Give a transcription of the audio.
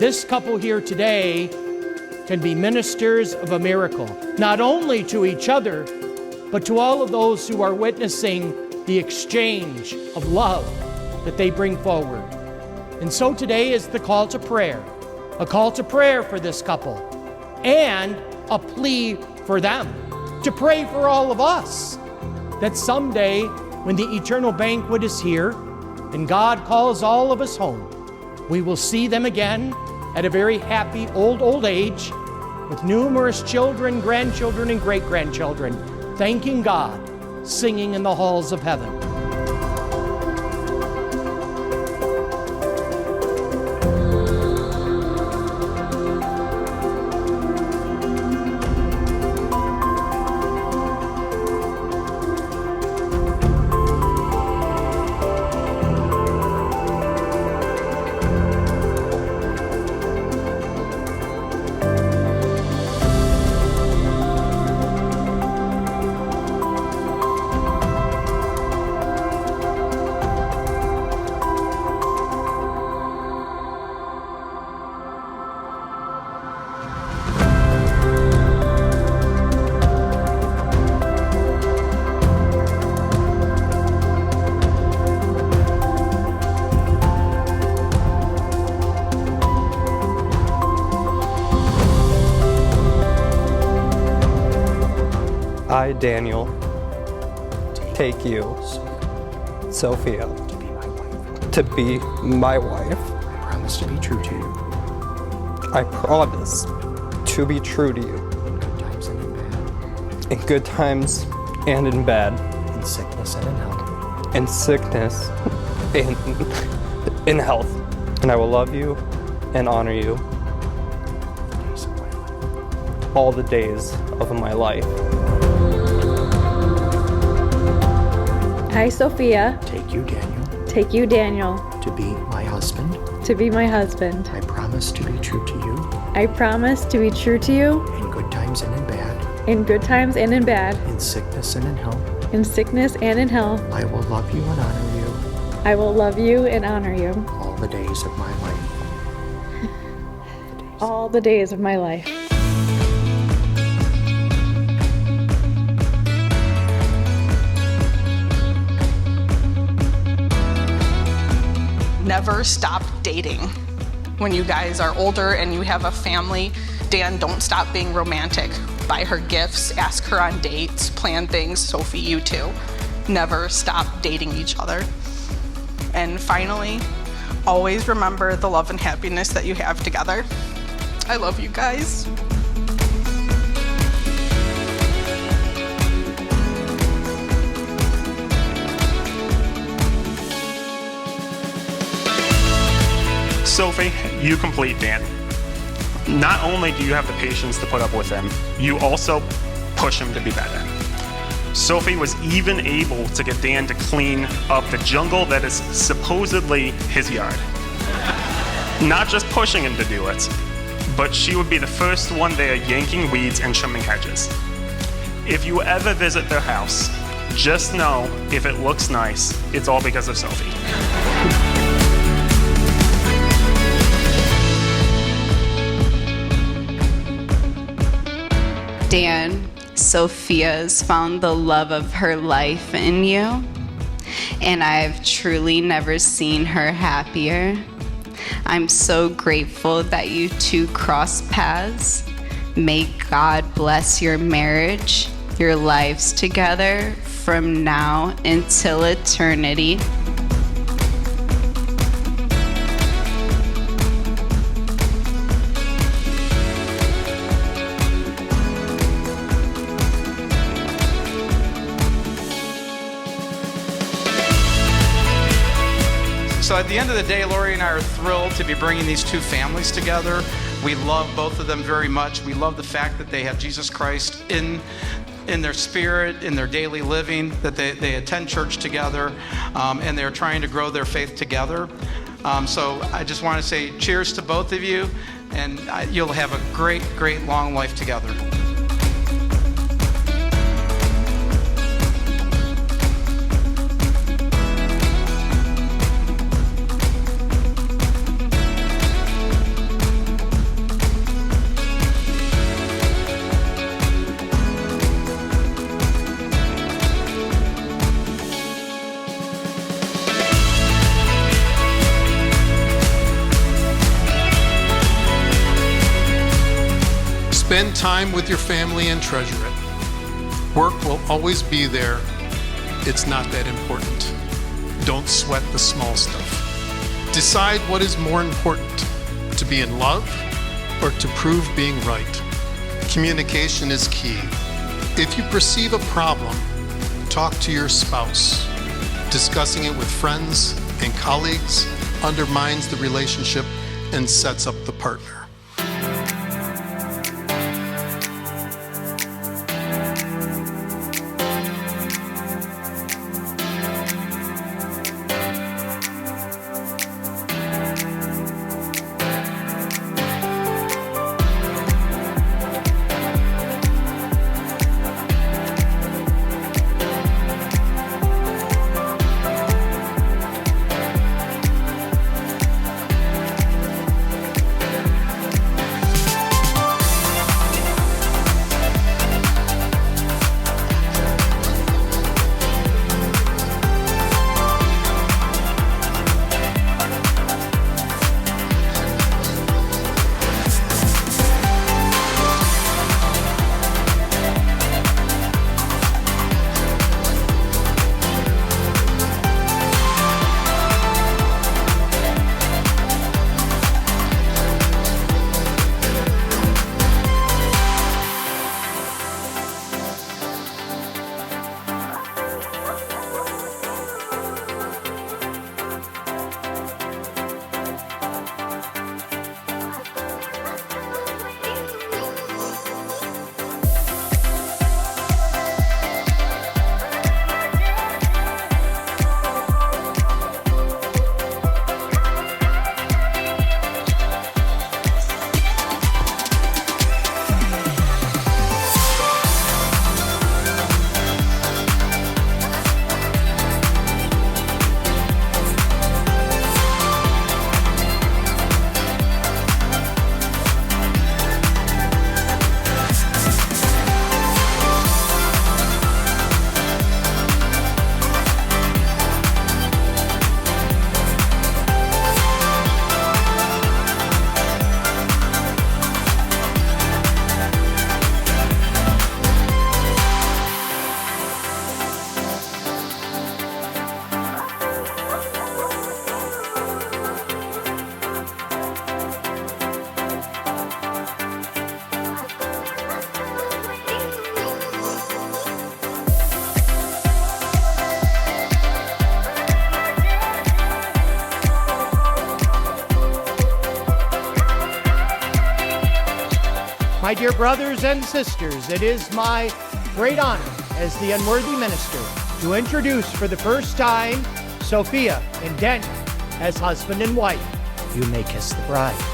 this couple here today can be ministers of a miracle, not only to each other, but to all of those who are witnessing the exchange of love that they bring forward. And so today is the call to prayer, a call to prayer for this couple, and a plea for them to pray for all of us, that someday when the eternal banquet is here and God calls all of us home, we will see them again at a very happy old age with numerous children, grandchildren, and great-grandchildren, thanking God, singing in the halls of heaven. I, Daniel, take you, Sophia, to be my wife. I promise to be true to you. I promise to be true to you. In good times and in bad. In good times and in bad. In sickness and in health. In sickness and in health. And I will love you and honor you all the days of my life. I, Sophia, Take you, Daniel, to be my husband. I promise to be true to you. I promise to be true to you In good times and in bad. in good times and in bad, In sickness and in health. in sickness and in health. I will love you and honor you I will love you and honor you all the days of my life. all the days of my life. Never stop dating. When you guys are older and you have a family, Dan, don't stop being romantic. Buy her gifts, ask her on dates, plan things. Sophie, you too. Never stop dating each other. And finally, always remember the love and happiness that you have together. I love you guys. Sophie, you complete Dan. Not only do you have the patience to put up with him, you also push him to be better. Sophie was even able to get Dan to clean up the jungle that is supposedly his yard. Not just pushing him to do it, but she would be the first one there yanking weeds and trimming hedges. If you ever visit their house, just know if it looks nice, it's all because of Sophie. Dan, Sophia's found the love of her life in you, and I've truly never seen her happier. I'm so grateful that you two crossed paths. May God bless your marriage, your lives together from now until eternity. So at the end of the day, Lori and I are thrilled to be bringing these two families together. We love both of them very much. We love the fact that they have Jesus Christ in their spirit, in their daily living, that they attend church together, and they're trying to grow their faith together. So I just want to say cheers to both of you, and you'll have a great, great long life together. Spend time with your family and treasure it. Work will always be there. It's not that important. Don't sweat the small stuff. Decide what is more important, to be in love or to prove being right. Communication is key. If you perceive a problem, talk to your spouse. Discussing it with friends and colleagues undermines the relationship and sets up the partner. My dear brothers and sisters, it is my great honor as the unworthy minister to introduce for the first time Sophia and Daniel as husband and wife. You may kiss the bride.